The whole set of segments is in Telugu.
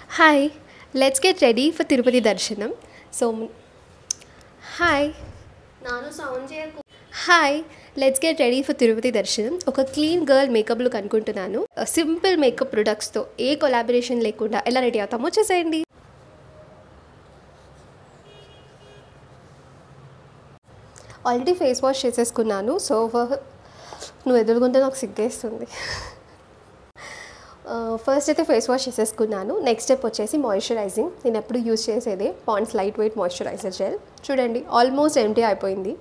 Hi, let's get ready for Tirupati Darshanam. So, hi, నాను సౌండ్ చేయకు. hi, let's get ready for Tirupati Darshanam. ఒక క్లీన్ గర్ల్ మేకప్ లుక్ అనుకుంటున్నాను. సింపుల్ మేకప్ ప్రొడక్ట్స్తో ఏ కొలాబరేషన్ లేకుండా ఎలా రెడీ అవుతామో చూసేయండి. ఆల్రెడీ ఫేస్ వాష్ చేసేసుకున్నాను. సో నువ్వు ఎదురుగుంటే నాకు సిగ్గేస్తుంది. ఫస్ట్ అయితే ఫేస్ వాష్ చేసేసుకున్నాను. నెక్స్ట్ స్టెప్ వచ్చేసి మాయిశ్చరైజింగ్. నేను ఎప్పుడు యూజ్ చేసేదే Pond's light weight moisturiser gel. చూడండి ఆల్మోస్ట్ ఎంటీ అయిపోయింది.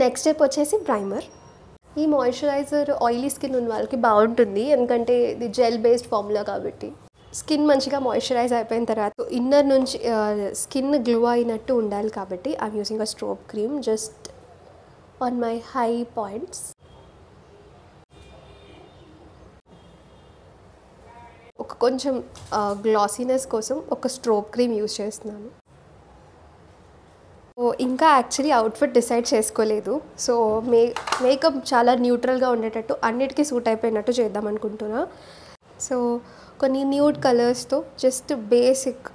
నెక్స్ట్ స్టెప్ వచ్చేసి ప్రైమర్. ఈ మాయిశ్చరైజర్ ఆయిలీ స్కిన్ ఉన్న వాళ్ళకి బాగుంటుంది, ఎందుకంటే ఇది జెల్ బేస్డ్ ఫార్ములా కాబట్టి. స్కిన్ మంచిగా మాయిశ్చరైజ్ అయిపోయిన తర్వాత ఇన్నర్ నుంచి స్కిన్ గ్లో అయినట్టు ఉండాలి కాబట్టి I'm using a strobe cream just on my high points. ఒక కొంచెం గ్లాసీనెస్ కోసం ఒక స్ట్రోబ్ క్రీమ్ యూజ్ చేస్తున్నాను. ఇంకా యాక్చువల్లీ అవుట్ఫిట్ డిసైడ్ చేసుకోలేదు. సో మేకప్ చాలా న్యూట్రల్గా ఉండేటట్టు అన్నిటికీ సూట్ అయిపోయినట్టు చేద్దాం అనుకుంటున్నా. సో కొన్ని న్యూడ్ కలర్స్తో just basic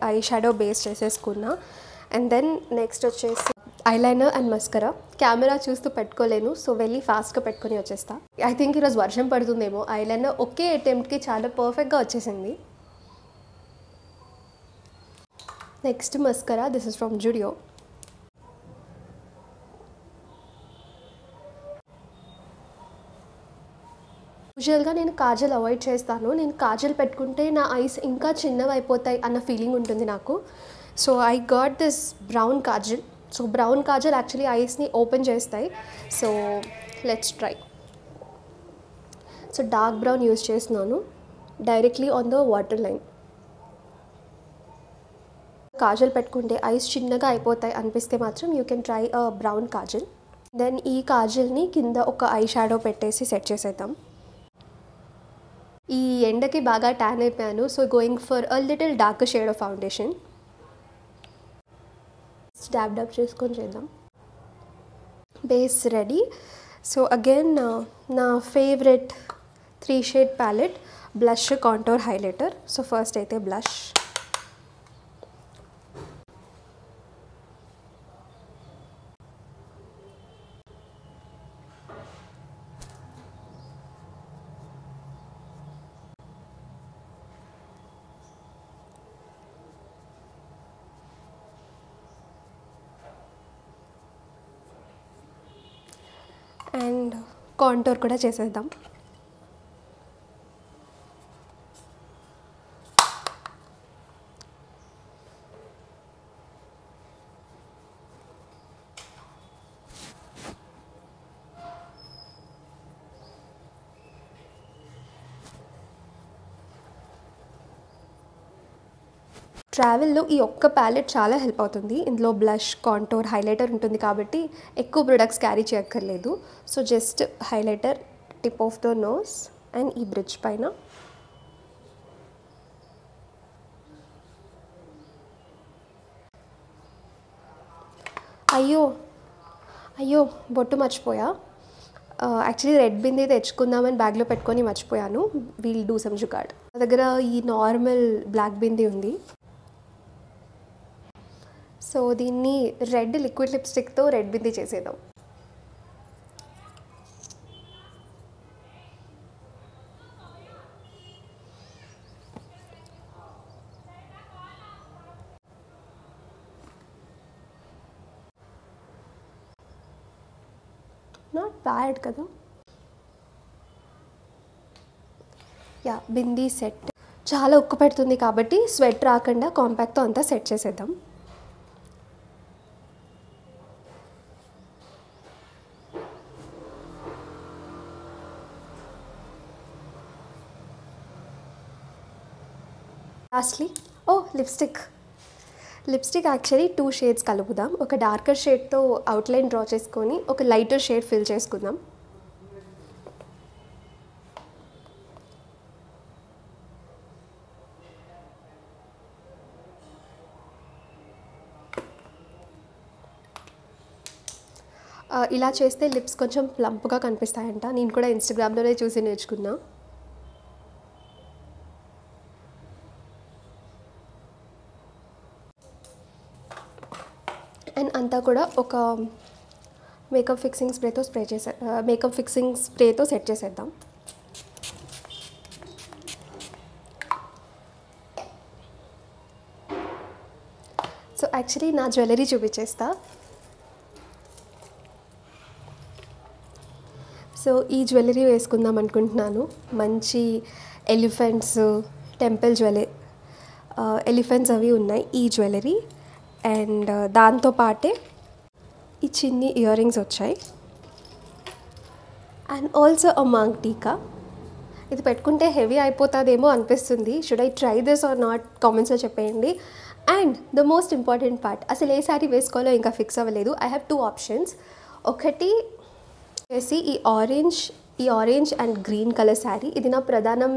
eye shadow base చేసేసుకున్నా. అండ్ దెన్ నెక్స్ట్ వచ్చేసి ఐలైనర్ అండ్ మస్కరా. కెమెరా చూస్తూ పెట్టుకోలేను, సో వెళ్ళి ఫాస్ట్గా పెట్టుకొని వచ్చేస్తా. ఐ థింక్ ఈరోజు వర్షం పడుతుందేమో. ఐలైనర్ ఒకే అటెంప్ట్కి చాలా పర్ఫెక్ట్గా వచ్చేసింది. Next mascara, this is from Zudio. యూజువల్గా నేను కాజల్ అవాయిడ్ చేస్తాను. నేను కాజల్ పెట్టుకుంటే నా ఐస్ ఇంకా చిన్నవి అయిపోతాయి అన్న ఫీలింగ్ ఉంటుంది నాకు. So I got this brown kajal. So brown kajal actually ఐస్ని ఓపెన్ చేస్తాయి. So let's try. So dark brown use చేస్తున్నాను directly on the water line. Kajal పెట్టుకుంటే ఐస్ చిన్నగా అయిపోతాయి అనిపిస్తే మాత్రం you can try a brown kajal. Then ఈ కాజల్ని కింద ఒక ఐ షాడో పెట్టేసి సెట్ చేసేద్దాం. ఈ ఎండకి బాగా ట్యాన్ అయిపోయాను, so going for a little dark shade of foundation. Dab dab చేసుకొని చేద్దాం. Base ready. సో అగైన్ నా favourite 3 shade palette, blush, contour, highlighter. So first అయితే బ్లష్. అండ్ కాంటోర్ కూడా చేసేద్దాం. ట్రావెల్లో ఈ ఒక్క ప్యాలెట్ చాలా హెల్ప్ అవుతుంది. ఇందులో బ్లష్, కాంటోర్, హైలైటర్ ఉంటుంది కాబట్టి ఎక్కువ ప్రొడక్ట్స్ క్యారీ చేయక్కర్లేదు. So just highlighter, tip of the nose and ఈ బ్రిడ్జ్ పైన. అయ్యో అయ్యో బొట్టు మర్చిపోయా. యాక్చువల్లీ రెడ్ బిందీ తెచ్చుకుందామని బ్యాగ్లో పెట్టుకొని మర్చిపోయాను. We'll do some jugaad. నా దగ్గర ఈ నార్మల్ బ్లాక్ బిందీ ఉంది. సో దీన్ని రెడ్ లిక్విడ్ లిప్స్టిక్తో రెడ్ బిందీ చేసేద్దాం. నాట్ బ్యాడ్ కదా. Yeah, bindi set. చాలా ఉక్కు పెడుతుంది కాబట్టి స్వెట్ రాకుండా కాంపాక్ట్తో అంతా సెట్ చేసేద్దాం. లాస్ట్లీ లిప్స్టిక్ యాక్చువల్లీ 2 షేడ్స్ కలుపుదాం. ఒక డార్కర్ షేడ్తో అవుట్లైన్ డ్రా చేసుకొని ఒక లైటర్ షేడ్ ఫిల్ చేసుకుందాం. ఇలా చేస్తే లిప్స్ కొంచెం ప్లంప్గా కనిపిస్తాయంట. నేను కూడా ఇన్స్టాగ్రామ్లోనే చూసి నేర్చుకున్నా. అండ్ అంతా కూడా ఒక మేకప్ ఫిక్సింగ్ స్ప్రేతో సెట్ చేసేద్దాం. సో యాక్చువల్లీ నా జ్యువెలరీ చూపించేస్తా. సో ఈ జ్యువెలరీ వేసుకుందాం అనుకుంటున్నాను. మంచి ఎలిఫెంట్స్, టెంపుల్ ఎలిఫెంట్స్ అవి ఉన్నాయి ఈ జ్యువెలరీ. అండ్ దాంతోపాటే ఈ చిన్ని ఇయర్ రింగ్స్ వచ్చాయి. And also a maang tikka. ఇది పెట్టుకుంటే హెవీ అయిపోతుందేమో అనిపిస్తుంది. Should I try this or not కామెంట్స్లో చెప్పేయండి. And the most important part, అసలు ఏ శారీ వేసుకోవాలో ఇంకా ఫిక్స్ అవ్వలేదు. I have 2 options. ఒకటి వచ్చేసి ఈ orange and green colour sari. ఇది నా ప్రధానం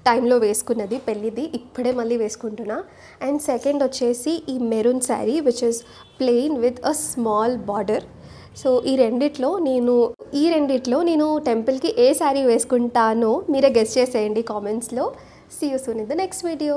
టైంలో వేసుకున్నది, పెళ్ళిది. ఇప్పుడే మళ్ళీ వేసుకుంటున్నా. అండ్ సెకండ్ వచ్చేసి ఈ maroon sari which is plain with a small border. So ఈ రెండిట్లో నేను టెంపుల్కి ఏ శారీ వేసుకుంటానో మీరే గెస్ చేసేయండి కామెంట్స్లో. See you soon in the next video.